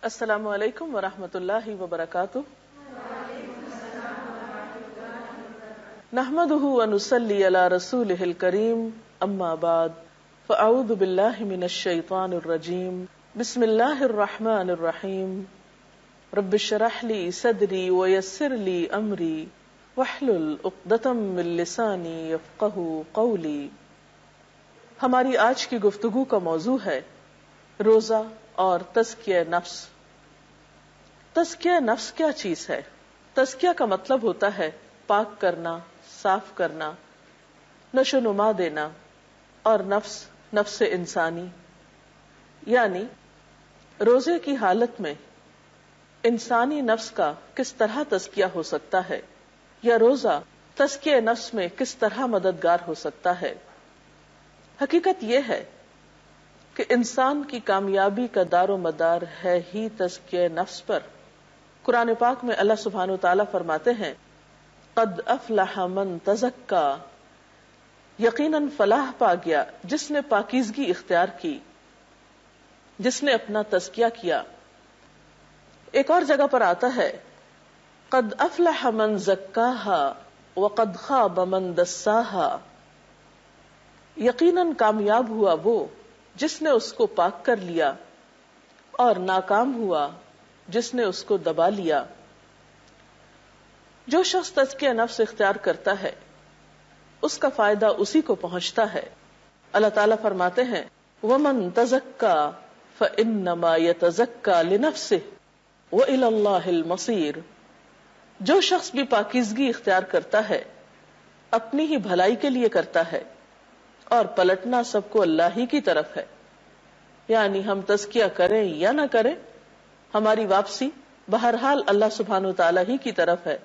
السلام علیکم ورحمۃ اللہ وبرکاتہ۔ نحمده ونصلی علی رسولہ الکریم، اما بعد فاعوذ باللہ من الشیطان الرجیم، بسم اللہ الرحمن الرحیم، رب اشرح لی صدری ویسر لی امری واحلل عقدۃ من لسانی یفقہوا قولی۔ ہماری آج کی گفتگو کا موضوع ہے روزہ اور تزکیہ نفس۔ تزکیہ نفس کیا چیز ہے؟ تزکیہ کا مطلب ہوتا ہے پاک کرنا، صاف کرنا، نشو نما دینا، اور نفس انسانی، یعنی روزے کی حالت میں انسانی نفس کا کس طرح تزکیہ ہو سکتا ہے، یا روزہ تزکیہ نفس میں کس طرح مددگار ہو سکتا ہے۔ حقیقت یہ ہے کہ انسان کی کامیابی کا دار و مدار ہے ہی تزکیہ نفس پر۔ قرآن پاک میں اللہ سبحانہ و تعالیٰ فرماتے ہیں، قد افلح من تزکا، یقیناً فلاح پا گیا جس نے پاکیزگی اختیار کی، جس نے اپنا تزکیہ کیا۔ ایک اور جگہ پر آتا ہے، قد افلح من زکاہا وقد خاب من دساہا، یقیناً کامیاب ہوا وہ جس نے اس کو پاک کر لیا، اور ناکام ہوا جس نے اس کو دبا لیا۔ جو شخص تزکیہ نفس اختیار کرتا ہے اس کا فائدہ اسی کو پہنچتا ہے۔ اللہ تعالیٰ فرماتے ہیں، وَمَن تَزَكَّى فَإِنَّمَا يَتَزَكَّى لِنَفْسِهِ وَإِلَى اللَّهِ الْمَصِيرُ۔ جو شخص بھی پاکیزگی اختیار کرتا ہے اپنی ہی بھلائی کے لیے کرتا ہے، اور پلٹنا سب کو اللہ ہی کی طرف ہے۔ یعنی ہم تزکیہ کریں یا نہ کریں، ہماری واپسی بہرحال اللہ سبحانہ وتعالی ہی کی طرف ہے۔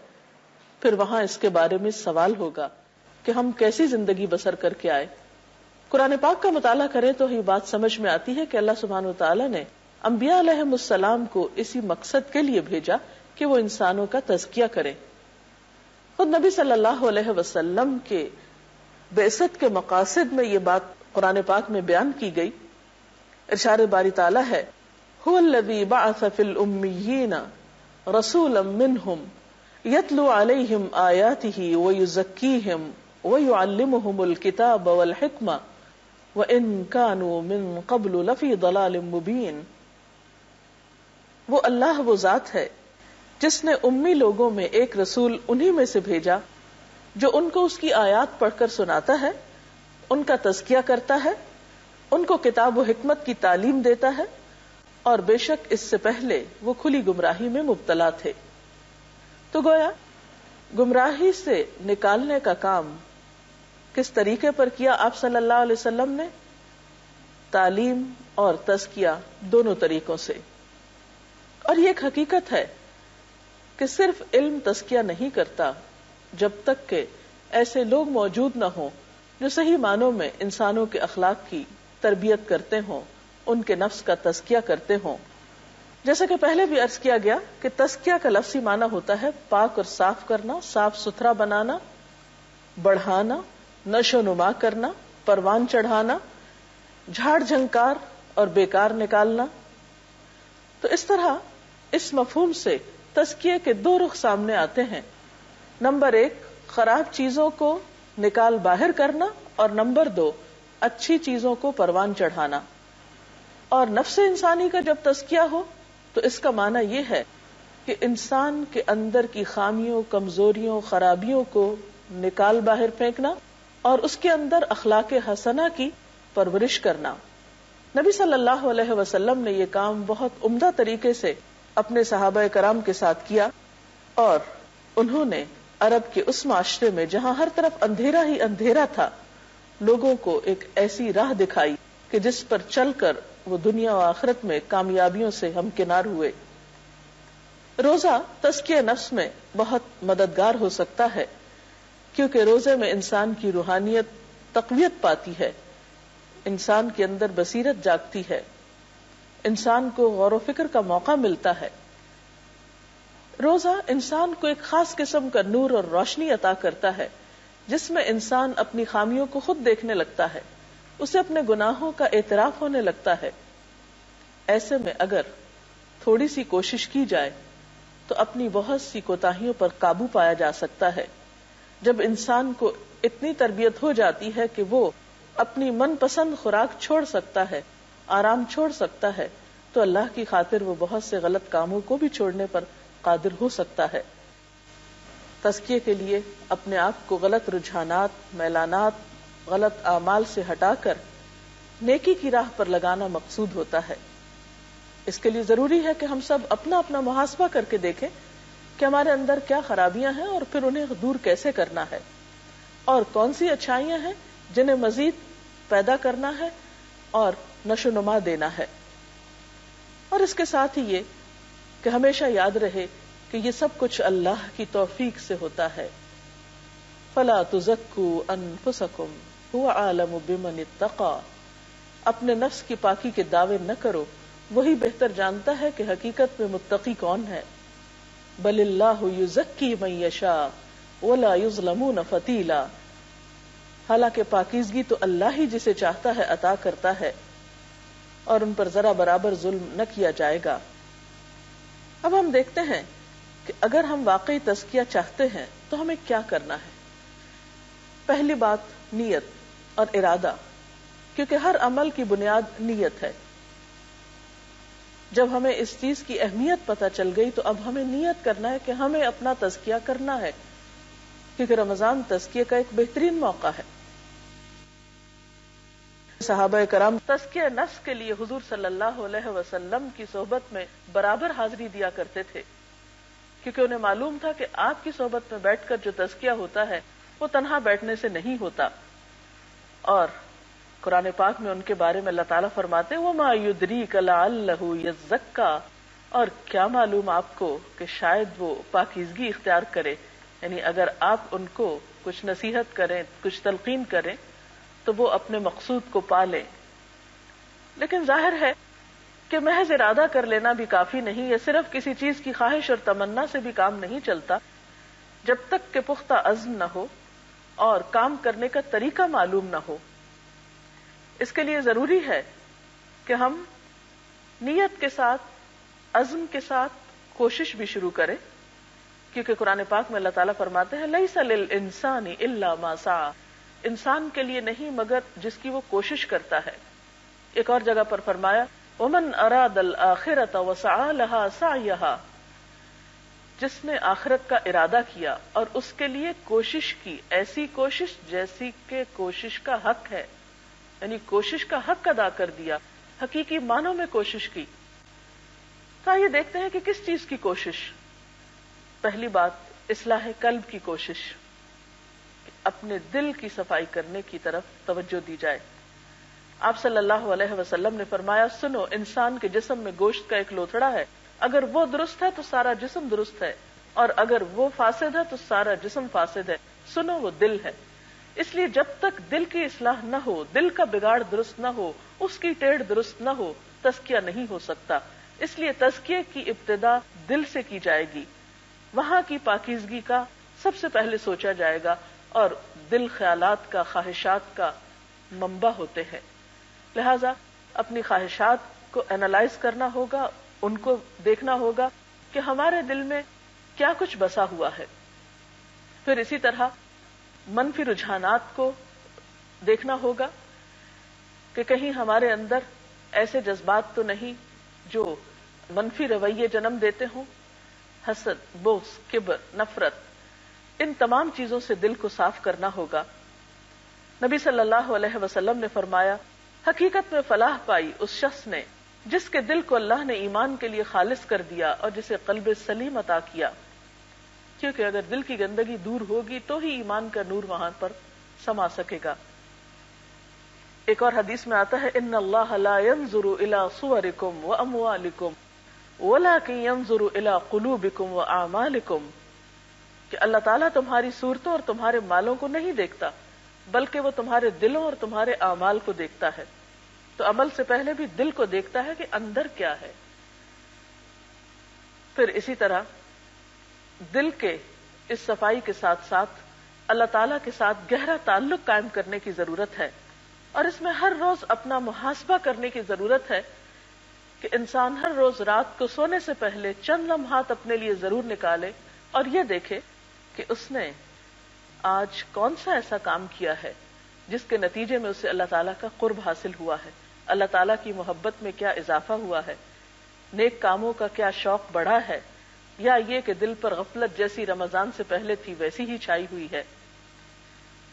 پھر وہاں اس کے بارے میں سوال ہوگا کہ ہم کیسی زندگی بسر کر کے آئے۔ قرآن پاک کا مطالعہ کریں تو یہ بات سمجھ میں آتی ہے کہ اللہ سبحانہ وتعالی نے انبیاء علیہم السلام کو اسی مقصد کے لیے بھیجا کہ وہ انسانوں کا تزکیہ کریں۔ خود نبی صلی اللہ علیہ وسلم کے بعثت کے مقاصد میں یہ بات قرآن پاک میں بیان کی گئی۔ ارشاد باری تعالی ہے، هو الذی بعث فی الامیین رسولا منہم یتلو علیہم آیاتہ ویزکیہم ویعلمہم الکتاب والحکمہ وان کانوا من قبل لفی ضلال مبین۔ وہ اللہ وہ ذات ہے جس نے امی لوگوں میں ایک رسول انہی میں سے بھیجا جو ان کو اس کی آیات پڑھ کر سناتا ہے، ان کا تزکیہ کرتا ہے، ان کو کتاب و حکمت کی تعلیم دیتا ہے، اور بے شک اس سے پہلے وہ کھلی گمراہی میں مبتلا تھے۔ تو گویا گمراہی سے نکالنے کا کام کس طریقے پر کیا آپ صلی اللہ علیہ وسلم نے؟ تعلیم اور تزکیہ دونوں طریقوں سے۔ اور یہ ایک حقیقت ہے کہ صرف علم تزکیہ نہیں کرتا جب تک کہ ایسے لوگ موجود نہ ہوں جو صحیح معنوں میں انسانوں کے اخلاق کی تربیت کرتے ہوں، ان کے نفس کا تزکیہ کرتے ہوں۔ جیسا کہ پہلے بھی عرض کیا گیا کہ تزکیہ کا لفظی معنی ہوتا ہے پاک اور صاف کرنا، صاف ستھرا بنانا، بڑھانا، نشو نما کرنا، پروان چڑھانا، جھاڑ جھنکار اور بیکار نکالنا۔ تو اس طرح اس مفہوم سے تزکیے کے دو رخ سامنے آتے ہیں۔ نمبر 1 خراب چیزوں کو نکال باہر کرنا، اور نمبر 2 اچھی چیزوں کو پروان چڑھانا۔ اور نفس انسانی کا جب تزکیہ ہو تو اس کا معنی یہ ہے کہ انسان کے اندر کی خامیوں، کمزوریوں، خرابیوں کو نکال باہر پھینکنا، اور اس کے اندر اخلاق حسنہ کی پرورش کرنا۔ نبی صلی اللہ علیہ وسلم نے یہ کام بہت عمدہ طریقے سے اپنے صحابہ کرام کے ساتھ کیا، اور انہوں نے عرب کے اس معاشرے میں جہاں ہر طرف اندھیرا ہی اندھیرا تھا، لوگوں کو ایک ایسی راہ دکھائی کہ جس پر چل کر وہ دنیا و آخرت میں کامیابیوں سے ہمکنار ہوئے۔ روزہ تزکیہ نفس میں بہت مددگار ہو سکتا ہے، کیونکہ روزے میں انسان کی روحانیت تقویت پاتی ہے، انسان کے اندر بصیرت جاگتی ہے، انسان کو غور و فکر کا موقع ملتا ہے۔ روزہ انسان کو ایک خاص قسم کا نور اور روشنی عطا کرتا ہے، جس میں انسان اپنی خامیوں کو خود دیکھنے لگتا ہے، اسے اپنے گناہوں کا اعتراف ہونے لگتا ہے۔ ایسے میں اگر تھوڑی سی کوشش کی جائے تو اپنی بہت سی کوتاہیوں پر قابو پایا جا سکتا ہے. جب انسان کو اتنی تربیت ہو جاتی ہے کہ وہ اپنی من پسند خوراک چھوڑ سکتا ہے، آرام چھوڑ سکتا ہے، تو اللہ کی خاطر وہ بہت سے غلط کاموں کو بھی چھوڑنے پر قادر ہو سکتا ہے. تزکیے کے لیے اپنے آپ کو غلط رجحانات، میلانات، غلط اعمال سے ہٹا کر نیکی کی راہ پر لگانا مقصود ہوتا ہے. اس کے لیے ضروری ہے کہ ہم سب اپنا اپنا محاسبہ کر کے دیکھیں کہ ہمارے اندر کیا خرابیاں ہیں اور پھر انہیں دور کیسے کرنا ہے، اور کون سی اچھائیاں ہیں جنہیں مزید پیدا کرنا ہے اور نشو و نما دینا ہے. اور اس کے ساتھ ہی یہ کہ ہمیشہ یاد رہے کہ یہ سب کچھ اللہ کی توفیق سے ہوتا ہے. فلا تزکوا انفسکم هو اعلم بمن اتقى. اپنے نفس کی پاکی کے دعوے نہ کرو، وہی بہتر جانتا ہے کہ حقیقت میں متقی کون ہے. بل اللہ یزکی من یشاء ولا یظلمون فتیلا. حالانکہ پاکیزگی تو اللہ ہی جسے چاہتا ہے عطا کرتا ہے اور ان پر ذرا برابر ظلم نہ کیا جائے گا. اب ہم دیکھتے ہیں کہ اگر ہم واقعی تزکیہ چاہتے ہیں تو ہمیں کیا کرنا ہے. پہلی بات نیت اور ارادہ، کیونکہ ہر عمل کی بنیاد نیت ہے. جب ہمیں اس چیز کی اہمیت پتہ چل گئی تو اب ہمیں نیت کرنا ہے کہ ہمیں اپنا تزکیہ کرنا ہے، کیونکہ رمضان تزکیے کا ایک بہترین موقع ہے. صحابہ کرام تزکیہ نفس کے لیے حضور صلی اللہ علیہ وسلم کی صحبت میں برابر حاضری دیا کرتے تھے، کیونکہ انہیں معلوم تھا کہ آپ کی صحبت میں بیٹھ کر جو تزکیہ ہوتا ہے وہ تنہا بیٹھنے سے نہیں ہوتا. اور قرآن پاک میں ان کے بارے میں اللہ تعالیٰ فرماتے ہیں وَمَا يُدْرِيكَ لَعَلَّهُ يَزَّكَّى. اور کیا معلوم آپ کو کہ شاید وہ پاکیزگی اختیار کرے، یعنی اگر آپ ان کو کچھ نصیحت کریں، کچھ تلقین کریں تو وہ اپنے مقصود کو پا لیں. لیکن ظاہر ہے کہ محض ارادہ کر لینا بھی کافی نہیں، یا صرف کسی چیز کی خواہش اور تمنا سے بھی کام نہیں چلتا. جب تک کہ پختہ عزم نہ ہو اور کام کرنے کا طریقہ معلوم نہ ہو. اس کے لیے ضروری ہے کہ ہم نیت کے ساتھ، عزم کے ساتھ کوشش بھی شروع کریں، کیونکہ قرآن پاک میں اللہ تعالیٰ فرماتے ہیں لَيْسَ لِلْإِنسَانِ إِلَّا مَا سَعَى. انسان کے لیے نہیں مگر جس کی وہ کوشش کرتا ہے. ایک اور جگہ پر فرمایا وَمَنْ أَرَادَ الْآخِرَةَ وَسَعَى لَهَا سَعْيَهَا. جس نے آخرت کا ارادہ کیا اور اس کے لیے کوشش کی، ایسی کوشش جیسی کہ کوشش کا حق ہے، یعنی کوشش کا حق ادا کر دیا، حقیقی معنوں میں کوشش کی. تو آئیے دیکھتے ہیں کہ کس چیز کی کوشش. پہلی بات اصلاح قلب کی کوشش، اپنے دل کی صفائی کرنے کی طرف توجہ دی جائے. آپ صلی اللہ علیہ وسلم نے فرمایا سنو، انسان کے جسم میں گوشت کا ایک لوتھڑا ہے، اگر وہ درست ہے تو سارا جسم درست ہے، اور اگر وہ فاسد ہے تو سارا جسم فاسد ہے. سنو، وہ دل ہے. اس لیے جب تک دل کی اصلاح نہ ہو، دل کا بگاڑ درست نہ ہو، اس کی ٹیڑھ درست نہ ہو، تزکیہ نہیں ہو سکتا. اس لیے تزکیے کی ابتدا دل سے کی جائے گی. وہاں کی پاکیزگی کا سب سے پہلے سوچا جائے گا، اور دل خیالات کا، خواہشات کا منبع ہوتے ہیں. لہذا اپنی خواہشات کو اینالائز کرنا ہوگا، ان کو دیکھنا ہوگا کہ ہمارے دل میں کیا کچھ بسا ہوا ہے. پھر اسی طرح منفی رجحانات کو دیکھنا ہوگا کہ کہیں ہمارے اندر ایسے جذبات تو نہیں جو منفی رویے جنم دیتے ہوں. حسد، بغض، کبر، نفرت، ان تمام چیزوں سے دل کو صاف کرنا ہوگا. نبی صلی اللہ علیہ وسلم نے فرمایا حقیقت میں فلاح پائی اس شخص نے جس کے دل کو اللہ نے ایمان کے لیے خالص کر دیا اور جسے قلب سلیم عطا کیا. کیونکہ اگر دل کی گندگی دور ہوگی تو ہی ایمان کا نور وہاں پر سما سکے گا. ایک اور حدیث میں آتا ہے ان اللہ لا ينظر الى صورکم واموالکم ولکن ينظر الى قلوبکم واعمالکم. کہ اللہ تعالیٰ تمہاری صورتوں اور تمہارے مالوں کو نہیں دیکھتا، بلکہ وہ تمہارے دلوں اور تمہارے اعمال کو دیکھتا ہے. تو عمل سے پہلے بھی دل کو دیکھتا ہے کہ اندر کیا ہے. پھر اسی طرح دل کے اس صفائی کے ساتھ ساتھ اللہ تعالیٰ کے ساتھ گہرا تعلق قائم کرنے کی ضرورت ہے، اور اس میں ہر روز اپنا محاسبہ کرنے کی ضرورت ہے کہ انسان ہر روز رات کو سونے سے پہلے چند لمحات اپنے لیے ضرور نکالے اور یہ دیکھے کہ اس نے آج کون سا ایسا کام کیا ہے جس کے نتیجے میں اسے اللہ تعالیٰ کا قرب حاصل ہوا ہے، اللہ تعالیٰ کی محبت میں کیا اضافہ ہوا ہے، نیک کاموں کا کیا شوق بڑھا ہے، یا یہ کہ دل پر غفلت جیسی رمضان سے پہلے تھی ویسی ہی چھائی ہوئی ہے۔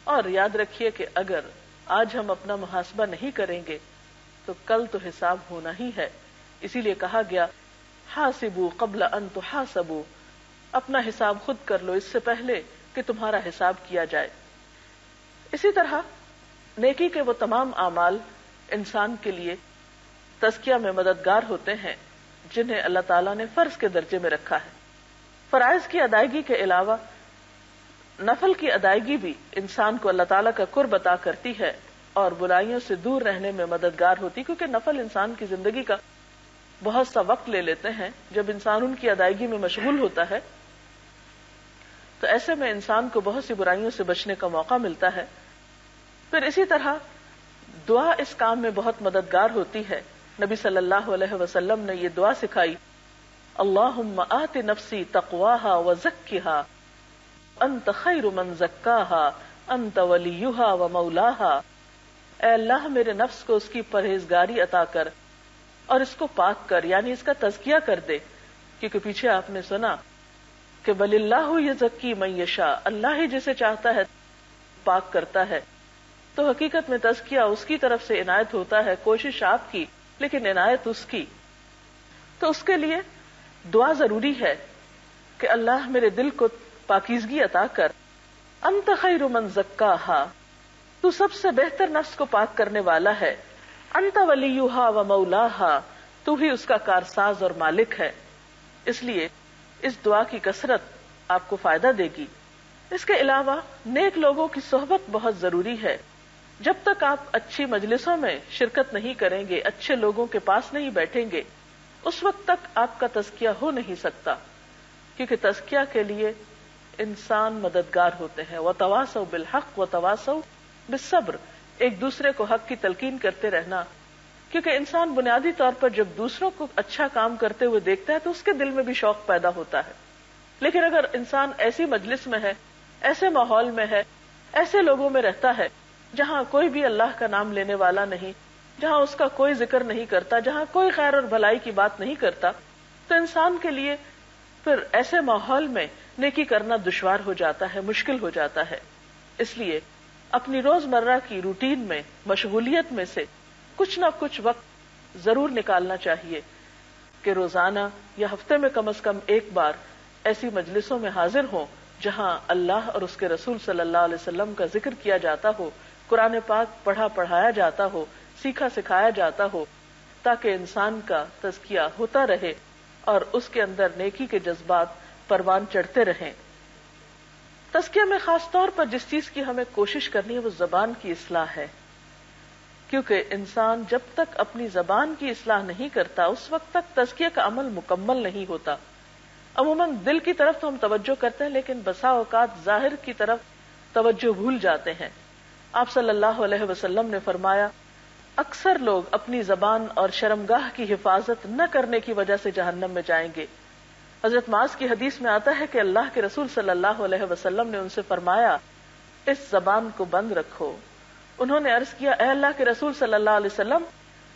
اور یاد رکھیے کہ اگر آج ہم اپنا محاسبہ نہیں کریں گے تو کل تو حساب ہونا ہی ہے، اسی لیے کہا گیا حاسبوا قبل ان تحاسبوا، اپنا حساب خود کر لو اس سے پہلے کہ تمہارا حساب کیا جائے۔ اسی طرح نیکی کے وہ تمام اعمال انسان کے لیے تزکیہ میں مددگار ہوتے ہیں جنہیں اللہ تعالیٰ نے فرض کے درجے میں رکھا ہے۔ فرائض کی ادائیگی کے علاوہ نفل کی ادائیگی بھی انسان کو اللہ تعالیٰ کا قرب عطا کرتی ہے اور برائیوں سے دور رہنے میں مددگار ہوتی، کیونکہ نفل انسان کی زندگی کا بہت سا وقت لے لیتے ہیں۔ جب انسان ان کی ادائیگی میں مشغول ہوتا ہے تو ایسے میں انسان کو بہت سی برائیوں سے بچنے کا موقع ملتا ہے۔ پھر اسی طرح دعا اس کام میں بہت مددگار ہوتی ہے۔ نبی صلی اللہ علیہ وسلم نے یہ دعا سکھائی، اللہم آت نفسی تقواہا وزکھہا انت خیر من زکاہا انت ولیہا ومولاہا، اے اللہ میرے نفس کو اس کی پرہیزگاری عطا کر اور اس کو پاک کر، یعنی اس کا تزکیہ کر دے، کیونکہ پیچھے آپ نے سنا کہ بل اللہ یزکی من یشاء، اللہ ہی جسے چاہتا ہے پاک کرتا ہے۔ تو حقیقت میں تزکیہ اس کی طرف سے عنایت ہوتا ہے، کوشش آپ کی لیکن عنایت اس کی۔ تو اس کے لیے دعا ضروری ہے کہ اللہ میرے دل کو پاکیزگی عطا کر، انت خیر من زکاہا، تو سب سے بہتر نفس کو پاک کرنے والا ہے، انت ولیہا و مولاہا، تو ہی اس کا کارساز اور مالک ہے۔ اس لیے اس دعا کی کثرت آپ کو فائدہ دے گی۔ اس کے علاوہ نیک لوگوں کی صحبت بہت ضروری ہے۔ جب تک آپ اچھی مجلسوں میں شرکت نہیں کریں گے، اچھے لوگوں کے پاس نہیں بیٹھیں گے، اس وقت تک آپ کا تزکیہ ہو نہیں سکتا، کیونکہ تزکیہ کے لیے انسان مددگار ہوتے ہیں۔ وَتَوَاصَوْا بِالْحَقِّ وَتَوَاصَوْا بِالصَّبْرِ، ایک دوسرے کو حق کی تلقین کرتے رہنا، کیونکہ انسان بنیادی طور پر جب دوسروں کو اچھا کام کرتے ہوئے دیکھتا ہے تو اس کے دل میں بھی شوق پیدا ہوتا ہے۔ لیکن اگر انسان ایسی مجلس میں ہے، ایسے ماحول میں ہے، ایسے لوگوں میں رہتا ہے جہاں کوئی بھی اللہ کا نام لینے والا نہیں، جہاں اس کا کوئی ذکر نہیں کرتا، جہاں کوئی خیر اور بھلائی کی بات نہیں کرتا، تو انسان کے لیے پھر ایسے ماحول میں نیکی کرنا دشوار ہو جاتا ہے، مشکل ہو جاتا ہے۔ اس لیے اپنی روزمرہ کی روٹین میں، مشغولیت میں سے کچھ نہ کچھ وقت ضرور نکالنا چاہیے کہ روزانہ یا ہفتے میں کم از کم ایک بار ایسی مجلسوں میں حاضر ہوں جہاں اللہ اور اس کے رسول صلی اللہ علیہ وسلم کا ذکر کیا جاتا ہو، قرآن پاک پڑھایا جاتا ہو، سیکھا سکھایا جاتا ہو، تاکہ انسان کا تزکیہ ہوتا رہے اور اس کے اندر نیکی کے جذبات پروان چڑھتے رہیں۔ تزکیہ میں خاص طور پر جس چیز کی ہمیں کوشش کرنی ہے وہ زبان کی اصلاح ہے، کیونکہ انسان جب تک اپنی زبان کی اصلاح نہیں کرتا اس وقت تک تزکیہ کا عمل مکمل نہیں ہوتا۔ عموماً دل کی طرف تو ہم توجہ کرتے ہیں لیکن بسا اوقات ظاہر کی طرف توجہ بھول جاتے ہیں۔ آپ صلی اللہ علیہ وسلم نے فرمایا، اکثر لوگ اپنی زبان اور شرمگاہ کی حفاظت نہ کرنے کی وجہ سے جہنم میں جائیں گے۔ حضرت معاذ کی حدیث میں آتا ہے کہ اللہ کے رسول صلی اللہ علیہ وسلم نے ان سے فرمایا، اس زبان کو بند رکھو۔ انہوں نے عرض کیا، اے اللہ کے رسول صلی اللہ علیہ وسلم،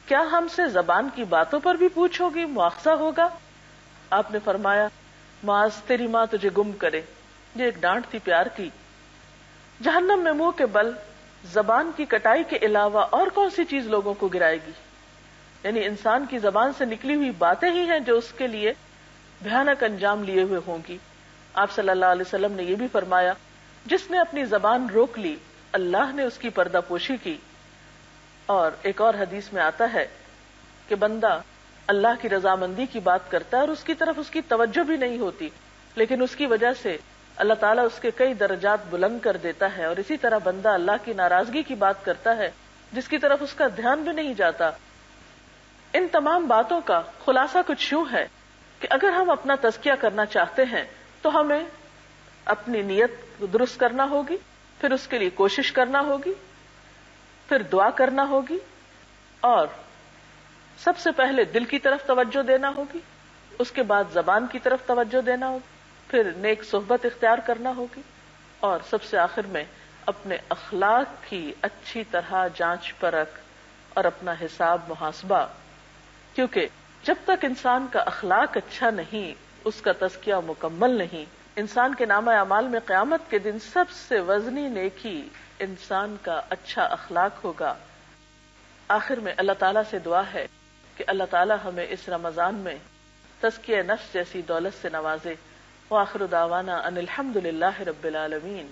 کیا ہم سے زبان کی باتوں پر بھی پوچھو گی، مواخذہ ہوگا؟ آپ نے فرمایا، معاذ تیری ماں تجھے گم کرے۔ یہ ایک ڈانٹ تھی پیار کی۔ جہنم میں منہ کے بل زبان کی کٹائی کے علاوہ اور کون سی چیز لوگوں کو گرائے گی؟ یعنی انسان کی زبان سے نکلی ہوئی باتیں ہی ہیں جو اس کے لیے بھیانک انجام لیے ہوئے ہوں گی۔ آپ صلی اللہ علیہ وسلم نے یہ بھی فرمایا، جس نے اپنی زبان روک لی اللہ نے اس کی پردہ پوشی کی۔ اور ایک اور حدیث میں آتا ہے کہ بندہ اللہ کی رضامندی کی بات کرتا ہے اور اس کی طرف اس کی توجہ بھی نہیں ہوتی، لیکن اس کی وجہ سے اللہ تعالیٰ اس کے کئی درجات بلند کر دیتا ہے۔ اور اسی طرح بندہ اللہ کی ناراضگی کی بات کرتا ہے جس کی طرف اس کا دھیان بھی نہیں جاتا۔ ان تمام باتوں کا خلاصہ کچھ یوں ہے کہ اگر ہم اپنا تزکیہ کرنا چاہتے ہیں تو ہمیں اپنی نیت درست کرنا ہوگی، پھر اس کے لیے کوشش کرنا ہوگی، پھر دعا کرنا ہوگی، اور سب سے پہلے دل کی طرف توجہ دینا ہوگی، اس کے بعد زبان کی طرف توجہ دینا ہوگی، پھر نیک صحبت اختیار کرنا ہوگی، اور سب سے آخر میں اپنے اخلاق کی اچھی طرح جانچ پرکھ اور اپنا حساب محاسبہ. کیونکہ جب تک انسان کا اخلاق اچھا نہیں، اس کا تزکیہ مکمل نہیں. انسان کے نامہ اعمال میں قیامت کے دن سب سے وزنی نیکی انسان کا اچھا اخلاق ہوگا. آخر میں اللہ تعالیٰ سے دعا ہے کہ اللہ تعالیٰ ہمیں اس رمضان میں تزکیہ نفس جیسی دولت سے نوازے. وآخر دعوانا ان الحمد للہ رب العالمین.